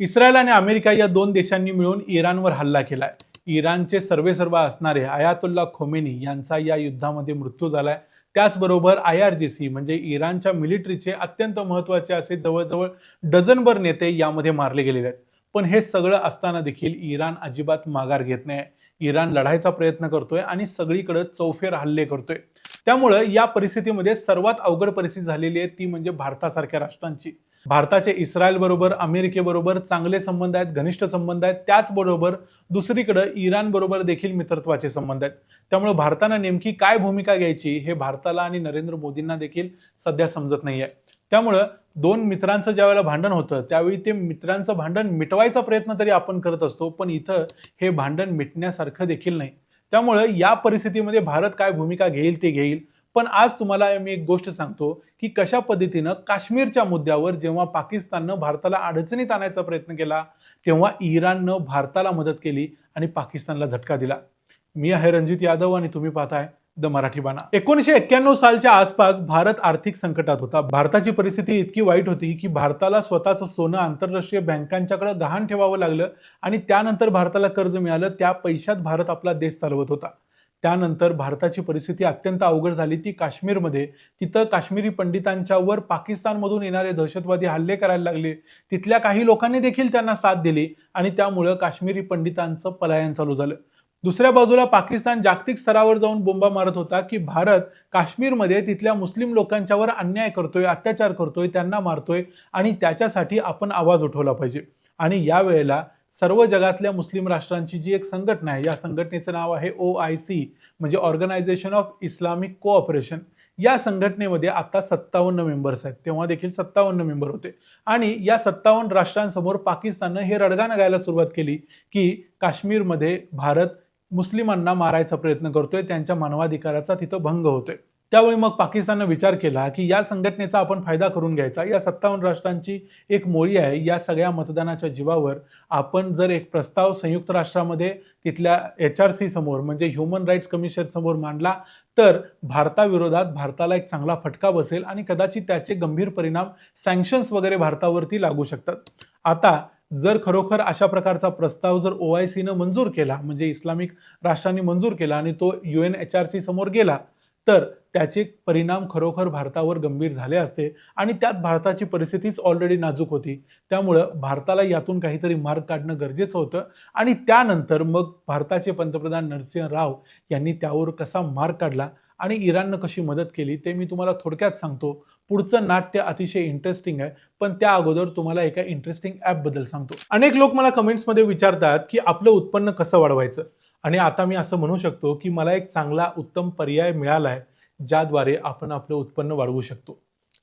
Israel आणि America या दोन देशांनी मिळून इराणवर हल्ला केलाय. इराणचे सर्वेसर्वा असणारे आयातुल्ला खोमेनी यांचा या युद्धामध्ये मृत्यू झालाय. त्याचबरोबर IRGC म्हणजे इराणच्या मिलिटरीचे अत्यंत महत्त्वाचे असे जवळजवळ डझनभर नेते यामध्ये मारले गेलेले आहेत. पण हे सगळं असताना देखील इराण अजिबात माघार घेत नाही. इराण लढायचा प्रयत्न करतोय आणि सगळीकडे चौफेर हल्ले करतोय. त्यामुळे या परिस्थितीमध्ये सर्वात अवघड परिस्थिती झालेली आहे ती म्हणजे भारतासारख्या राष्ट्रांची. भारताचे इस्रायल बरोबर, अमेरिकेबरोबर चांगले संबंध आहेत, घनिष्ठ संबंध आहेत. त्याचबरोबर दुसरीकडे इराण बरोबर देखील मित्रत्वाचे संबंध आहेत. त्यामुळे भारताने नेमकी काय भूमिका घ्यायची हे भारताला आणि नरेंद्र मोदींना देखील सध्या समजत नाहीये. त्यामुळे दोन मित्रांचं ज्यावेळेला भांडण होतं त्यावेळी ते मित्रांचं भांडण मिटवायचा प्रयत्न तरी आपण करत असतो, पण इथं हे भांडण मिटण्यासारखं देखील नाही. त्यामुळे या परिस्थितीमध्ये भारत काय भूमिका घेईल ते घेईल. पण आज तुम्हाला मी एक गोष्ट सांगतो की कशा पद्धतीनं काश्मीरच्या मुद्द्यावर जेव्हा पाकिस्ताननं भारताला अडचणीत आणायचा प्रयत्न केला तेव्हा इराणनं भारताला मदत केली आणि पाकिस्तानला झटका दिला. मी आहे रणजित यादव आणि तुम्ही पाहताय द मराठी बाणा. 1991 सालच्या आसपास भारत आर्थिक संकटात होता. भारताची परिस्थिती इतकी वाईट होती की भारताला स्वतःचं सोनं आंतरराष्ट्रीय बँकांच्याकडे गहाण ठेवावं लागलं आणि त्यानंतर भारताला कर्ज मिळालं. त्या पैशात भारत आपला देश चालवत होता. त्यानंतर भारताची परिस्थिती अत्यंत अवघड झाली ती काश्मीरमध्ये. तिथं काश्मीरी पंडितांच्यावर पाकिस्तानमधून येणारे दहशतवादी हल्ले करायला लागले. तिथल्या काही लोकांनी देखील त्यांना साथ दिली आणि त्यामुळे काश्मीरी पंडितांचं पलायन चालू झालं. दुसऱ्या बाजूला पाकिस्तान जागतिक स्तरावर जाऊन बोंबा मारत होता की भारत काश्मीरमध्ये तिथल्या मुस्लिम लोकांच्यावर अन्याय करतोय, अत्याचार करतोय, त्यांना मारतोय आणि त्याच्यासाठी आपण आवाज उठवला पाहिजे. आणि यावेळेला सर्व जगातल्या मुस्लिम राष्ट्रांची जी एक संघटना आहे, या संघटनेचं नाव आहे OIC म्हणजे ऑर्गनायझेशन ऑफ इस्लामिक कोऑपरेशन. या संघटनेमध्ये आता 57 मेंबर्स आहेत. तेव्हा देखील 57 मेंबर होते आणि या 57 राष्ट्रांसमोर पाकिस्ताननं हे रडगाणं गायला सुरुवात केली की काश्मीरमध्ये भारत मुस्लिमांना मारायचा प्रयत्न करतोय, त्यांच्या मानवाधिकाराचा तिथं भंग होतोय. त्यावेळी मग पाकिस्ताननं विचार केला की या संघटनेचा आपण फायदा करून घ्यायचा. या 57 राष्ट्रांची एक मोळी आहे. या सगळ्या मतदानाच्या जीवावर आपण जर एक प्रस्ताव संयुक्त राष्ट्रामध्ये तिथल्या HRC समोर म्हणजे ह्युमन राईट्स कमिशन समोर मांडला तर भारताविरोधात भारताला एक चांगला फटका बसेल आणि कदाचित त्याचे गंभीर परिणाम सँक्शन्स वगैरे भारतावरती लागू शकतात. आता जर खरोखर अशा प्रकारचा प्रस्ताव जर OICनं मंजूर केला म्हणजे इस्लामिक राष्ट्रांनी मंजूर केला आणि तो UNHRC समोर गेला तर त्याचे परिणाम खरोखर भारतावर गंभीर झाले असते आणि त्यात भारताची परिस्थितीच ऑलरेडी नाजूक होती. त्यामुळं भारताला यातून काहीतरी मार्ग काढणं गरजेचं होतं आणि त्यानंतर मग भारताचे पंतप्रधान नरसिंह राव यांनी त्यावर कसा मार्ग काढला आणि इराणनं कशी मदत केली ते मी तुम्हाला थोडक्यात सांगतो. पुढचं नाट्य अतिशय इंटरेस्टिंग आहे, पण त्या अगोदर तुम्हाला एका इंटरेस्टिंग ॲपबद्दल सांगतो. अनेक लोक मला कमेंट्समध्ये विचारतात की आपलं उत्पन्न कसं वाढवायचं आणि आता मी असं म्हणू शकतो की मला एक चांगला उत्तम पर्याय मिळाला आहे ज्याद्वारे आपण आपलं उत्पन्न वाढवू शकतो.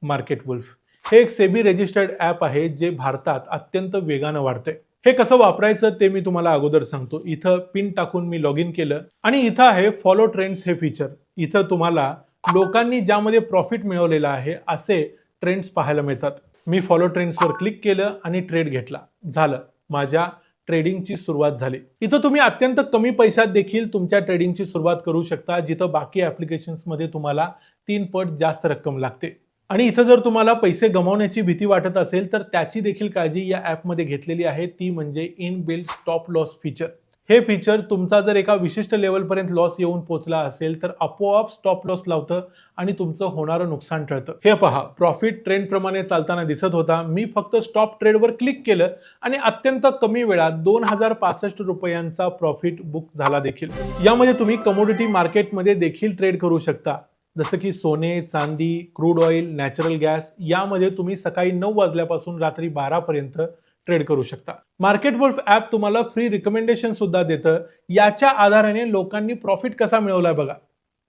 मार्केट वुल्फ हे एक सेबी रजिस्टर्ड ॲप आहे जे भारतात अत्यंत वेगानं वाढतंय. हे कसं वापरायचं ते मी तुम्हाला अगोदर सांगतो. इथं पिन टाकून मी लॉग इन केलं आणि इथं आहे फॉलो ट्रेंड्स हे फीचर. इथं तुम्हाला लोकांनी ज्यामध्ये प्रॉफिट मिळवलेला आहे असे ट्रेंड्स पाहायला मिळतात. मी फॉलो ट्रेंड्सवर क्लिक केलं आणि ट्रेड घेतला. झालं, माझ्या ट्रेडिंगची सुरुवात झाली. इथं तुम्ही अत्यंत कमी पैशात देखील तुमच्या ट्रेडिंगची सुरुवात करू शकता, जिथं बाकी ॲप्लिकेशन्समध्ये तुम्हाला 3 पट जास्त रक्कम लागते. आणि इथं जर तुम्हाला पैसे गमावण्याची भीती वाटत असेल तर त्याची देखील काळजी या ॲपमध्ये घेतलेली आहे, ती म्हणजे इनबिल्ट स्टॉप लॉस फीचर. हे फीचर तुमचा जर एका विशिष्ट लेवलपर्यंत लॉस येऊन पोहोचला असेल तर आपोआप स्टॉप लॉस लावतं आणि तुमचं होणारं नुकसान टळतं. हे पहा, प्रॉफिट ट्रेंड प्रमाणे चालताना दिसत होता. मी फक्त स्टॉप ट्रेडवर क्लिक केलं आणि अत्यंत कमी वेळात 2065 रुपयांचा प्रॉफिट बुक झाला देखील. यामध्ये तुम्ही कमोडिटी मार्केटमध्ये देखील ट्रेड करू शकता, जसं की सोने, चांदी, क्रूड ऑइल, नॅचरल गॅस. यामध्ये तुम्ही सकाळी 9 वाजल्यापासून रात्री 12 पर्यंत ट्रेड करू शकता. मार्केट वुल्फ ॲप तुम्हाला फ्री रिकमेंडेशन सुद्धा देतं. याच्या आधाराने लोकांनी प्रॉफिट कसा मिळवलाय बघा.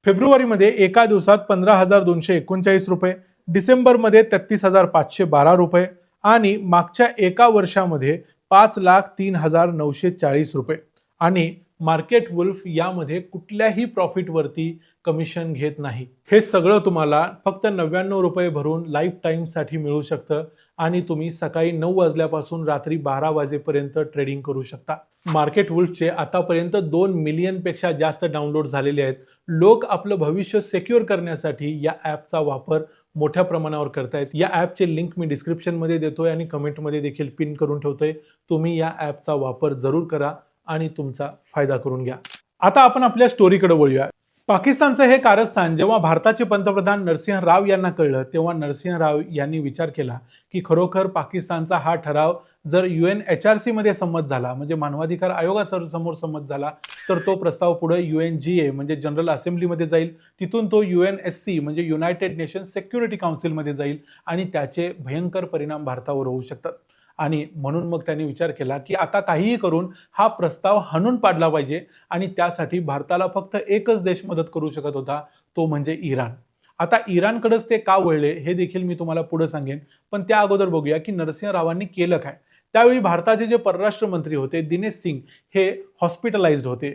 फेब्रुवारीमध्ये एका दिवसात 15,239 रुपये, डिसेंबरमध्ये 33,512 रुपये आणि मागच्या एका वर्षामध्ये 5,03,940 रुपये. आणि मार्केट वुल्फ यामध्ये कुठल्याही प्रॉफिटवरती कमिशन घेत नाही. हे सगळं तुम्हाला फक्त 99 रुपये भरून लाईफ टाईमसाठी मिळू शकतं आणि तुम्ही सकाळी 9 वाजल्यापासून रात्री 12 वाजेपर्यंत ट्रेडिंग करू शकता. मार्केट वुल्फचे आतापर्यंत 2 मिलियनपेक्षा जास्त डाउनलोड झालेले आहेत. लोक आपलं भविष्य सिक्युअर करण्यासाठी या ॲपचा वापर मोठ्या प्रमाणावर करतायत. या ॲपचे लिंक मी डिस्क्रिप्शनमध्ये देतोय आणि कमेंटमध्ये देखील पिन करून ठेवतोय. तुम्ही या ॲपचा वापर जरूर करा आणि तुमचा फायदा करून घ्या. आता आपण आपल्या स्टोरीकडे वळूया. पाकिस्तानचं हे कारस्थान जेव्हा भारताचे पंतप्रधान नरसिंह राव यांना कळलं, तेव्हा नरसिंह राव यांनी विचार केला की खरोखर पाकिस्तानचा हा ठराव जर UNHRC मध्ये संमत झाला, म्हणजे मानवाधिकार आयोगासमोर संमत झाला, तर तो प्रस्ताव पुढे UNGA म्हणजे जनरल असेंब्लीमध्ये जाईल, तिथून तो UNSC म्हणजे युनायटेड नेशन्स सिक्युरिटी काउन्सिलमध्ये जाईल आणि त्याचे भयंकर परिणाम भारतावर होऊ शकतात. आणि म्हणून मग त्यांनी विचार केला की आता काहीही करून हा प्रस्ताव हाणून पाडला पाहिजे आणि त्यासाठी भारताला फक्त एकच देश मदत करू शकत होता, तो म्हणजे इराण. आता इराणकडेच ते का वळले हे देखील मी तुम्हाला पुढे सांगेन, पण त्या अगोदर बघूया की नरसिंह रावांनी केलं काय. त्यावेळी भारताचे जे परराष्ट्र मंत्री होते दिनेश सिंग हे हॉस्पिटलाइज्ड होते.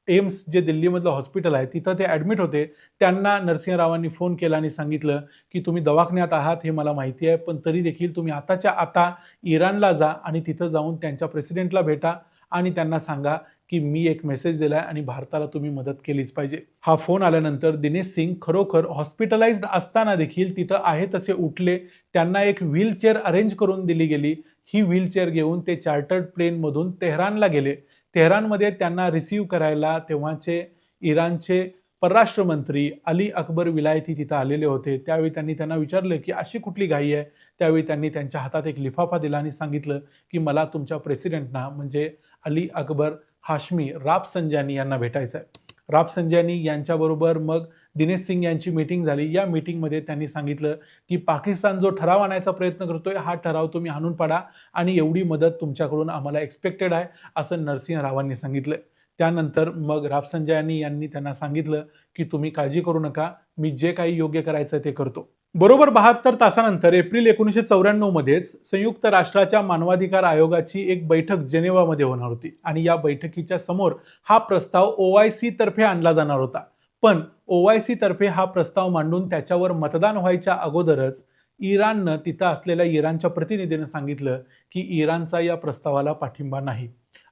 एम्स जे दिल्लीमधलं हॉस्पिटल आहे तिथं ते ॲडमिट होते. त्यांना नरसिंह रावांनी फोन केला आणि सांगितलं की तुम्ही दवाखान्यात आहात हे मला माहिती आहे, पण तरी देखील तुम्ही आताच्या आता इराणला जा आणि तिथं जाऊन त्यांच्या प्रेसिडेंटला भेटा आणि त्यांना सांगा की मी एक मेसेज दिलाय आणि भारताला तुम्ही मदत केलीच पाहिजे. हा फोन आल्यानंतर दिनेश सिंग खरोखर हॉस्पिटलाइज्ड असताना देखील तिथं आहे तसे उठले. त्यांना एक व्हीलचेअर अरेंज करून दिली गेली. ही व्हीलचेअर घेऊन ते चार्टर्ड प्लेनमधून तेहरानला गेले. तेहरानमध्ये त्यांना रिसीव्ह करायला तेव्हाचे इराणचे परराष्ट्र मंत्री अली अकबर विलायती तिथं आलेले होते. त्यावेळी त्यांनी त्यांना विचारलं की अशी कुठली घाई आहे. त्यावेळी त्यांनी त्यांच्या हातात एक लिफाफा दिला आणि सांगितलं की मला तुमच्या प्रेसिडेंटना म्हणजे अली अकबर हाशमी राफसंजानी यांना भेटायचं आहे. राफसंजानी यांच्याबरोबर मग दिनेश सिंग यांची मीटिंग झाली. या मीटिंगमध्ये त्यांनी सांगितलं की पाकिस्तान जो ठराव आणायचा प्रयत्न करतोय हा ठराव तुम्ही आणून पाडा आणि एवढी मदत तुमच्याकडून आम्हाला एक्सपेक्टेड आहे असं नरसिंह रावांनी सांगितलं. त्यानंतर मग राफसंजानी यांनी त्यांना सांगितलं की तुम्ही काळजी करू नका, मी जे काही योग्य करायचं ते करतो. बरोबर 72 तासानंतर एप्रिल 1994 मध्येच संयुक्त राष्ट्राच्या मानवाधिकार आयोगाची एक बैठक जेनेवामध्ये होणार होती आणि या बैठकीच्या समोर हा प्रस्ताव OIC तर्फे आणला जाणार होता. पण OIC तर्फे हा प्रस्ताव मांडून त्याच्यावर मतदान व्हायच्या अगोदरच इराणनं तिथं असलेल्या इराणच्या प्रतिनिधीनं सांगितलं की इराणचा या प्रस्तावाला पाठिंबा नाही.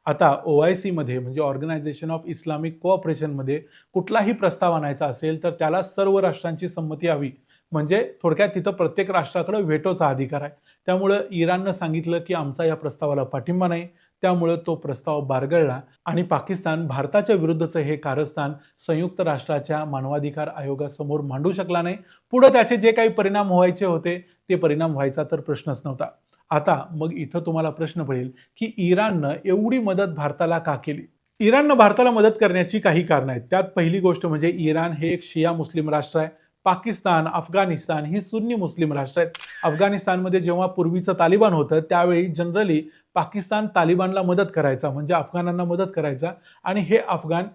आता OIC मध्ये म्हणजे ऑर्गनायझेशन ऑफ इस्लामिक कोऑपरेशन मध्ये कुठलाही प्रस्ताव आणायचा असेल तर त्याला सर्व राष्ट्रांची संमती हवी. म्हणजे थोडक्यात तिथं प्रत्येक राष्ट्राकडे व्हेटोचा अधिकार आहे. त्यामुळे इराणनं सांगितलं की आमचा या प्रस्तावाला पाठिंबा नाही. त्यामुळे तो प्रस्ताव बारगळला आणि पाकिस्तान भारताच्या विरुद्धचं हे कारस्थान संयुक्त राष्ट्राच्या मानवाधिकार आयोगासमोर मांडू शकला नाही. पुढे त्याचे जे काही परिणाम व्हायचे होते ते परिणाम व्हायचा तर प्रश्नच नव्हता. आता मग इथं तुम्हाला प्रश्न पडेल की इराणनं एवढी मदत भारताला का केली. इराणनं भारताला मदत करण्याची काही कारणं आहेत. त्यात पहिली गोष्ट म्हणजे इराण हे एक शिया मुस्लिम राष्ट्र आहे. पाकिस्तान, अफगाणिस्तान ही सुन्नी मुस्लिम राष्ट्र आहेत. अफगाणिस्तानमध्ये जेव्हा पूर्वीचं तालिबान होतं त्यावेळी जनरली पाकिस्तान तालिबानला मदत करायचा, म्हणजे अफगाणांना मदत करायचा आणि हे अफगाण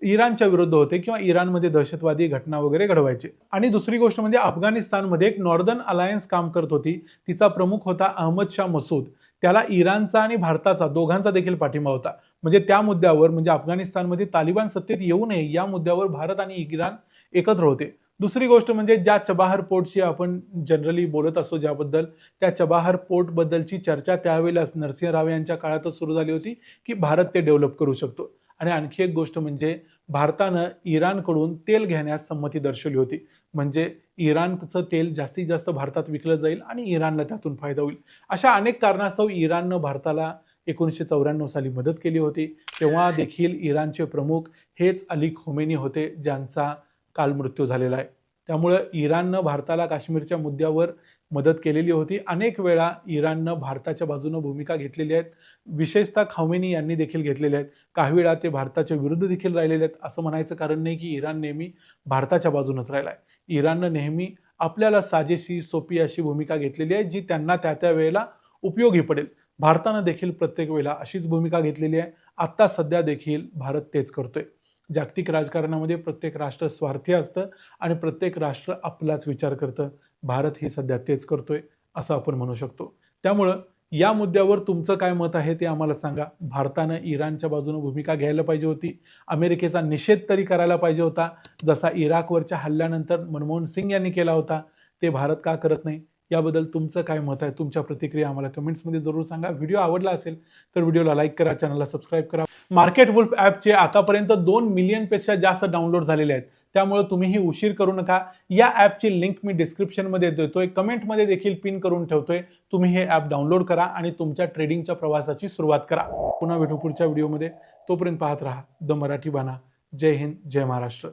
इराणच्या विरुद्ध होते किंवा इराणमध्ये दहशतवादी घटना वगैरे घडवायचे. आणि दुसरी गोष्ट म्हणजे अफगाणिस्तानमध्ये एक नॉर्दर्न अलायन्स काम करत होती. तिचा प्रमुख होता अहमद शाह मसूद. त्याला इराणचा आणि भारताचा दोघांचा देखील पाठिंबा होता. म्हणजे त्या मुद्द्यावर म्हणजे अफगाणिस्तानमध्ये तालिबान सत्तेत येऊ नये या मुद्द्यावर भारत आणि इराण एकत्र होते. दुसरी गोष्ट म्हणजे ज्या चबाहर पोर्टची आपण जनरली बोलत असतो ज्याबद्दल, त्या चबाहर पोर्ट बद्दलची चर्चा त्यावेळेला नरसिंह राव यांच्या काळातच सुरू झाली होती की भारत ते डेव्हलप करू शकतो. आणि आणखी एक गोष्ट म्हणजे भारतानं इराणकडून तेल घेण्यास संमती दर्शवली होती. म्हणजे इराणचं तेल जास्तीत जास्त भारतात विकलं जाईल आणि इराणला त्यातून फायदा होईल. अशा अनेक कारणास्तव इराणनं भारताला 1994 साली मदत केली होती. तेव्हा देखील इराणचे प्रमुख हेच अली खोमेनी होते ज्यांचा काल मृत्यू झालेला आहे. त्यामुळे इराणनं भारताला काश्मीरच्या मुद्द्यावर मदत केलेली होती. अनेक वेळा इराणनं भारताच्या बाजूने भूमिका घेतलेली आहेत. विशेषतः खोमेनी यांनी देखील घेतलेल्या आहेत. काही वेळा ते भारताच्या विरुद्ध देखील राहिलेले आहेत. असं म्हणायचं कारण नाही की इराण नेहमी भारताच्या बाजूनच राहिला आहे. इराणनं नेहमी आपल्याला साजेशी सोपी अशी भूमिका घेतलेली आहे जी त्यांना त्या त्या वेळेला उपयोगी पडेल. भारतानं देखील प्रत्येक वेळेला अशीच भूमिका घेतलेली आहे. आता सध्या देखील भारत तेच करतोय. जागतिक राजकारणामध्ये प्रत्येक राष्ट्र स्वार्थी असतं आणि प्रत्येक राष्ट्र आपलाच विचार करतं. भारत ही सध्या तेच करतोय असं आपण म्हणू शकतो. त्यामुळं या मुद्द्यावर तुमचं काय मत आहे ते आम्हाला सांगा. भारतानं इराणच्या बाजूने भूमिका घ्यायला पाहिजे होती. अमेरिकेचा निषेध तरी करायला पाहिजे होता, जसा इराकवरच्या हल्ल्यानंतर मनमोहन सिंग यांनी केला होता. ते भारत का करत नाही याबद्दल तुमचं काय मत आहे, तुमच्या प्रतिक्रिया आम्हाला कमेंट्समध्ये जरूर सांगा. व्हिडिओ आवडला असेल तर व्हिडिओला लाईक करा, चॅनलला सबस्क्राईब करा. मार्केट वुल्फ ॲपचे आतापर्यंत 2 मिलियनपेक्षा जास्त डाउनलोड झालेले आहेत. त्यामुळे तुम्हीही उशीर करू नका. या ॲपची लिंक मी डिस्क्रिप्शनमध्ये देतोय, कमेंटमध्ये देखील पिन करून ठेवतोय. तुम्ही हे ॲप डाउनलोड करा आणि तुमच्या ट्रेडिंगच्या प्रवासाची सुरुवात करा. पुन्हा भेटू पुढच्या व्हिडिओमध्ये. तोपर्यंत पाहत राहा द मराठी बाणा. जय हिंद, जय महाराष्ट्र.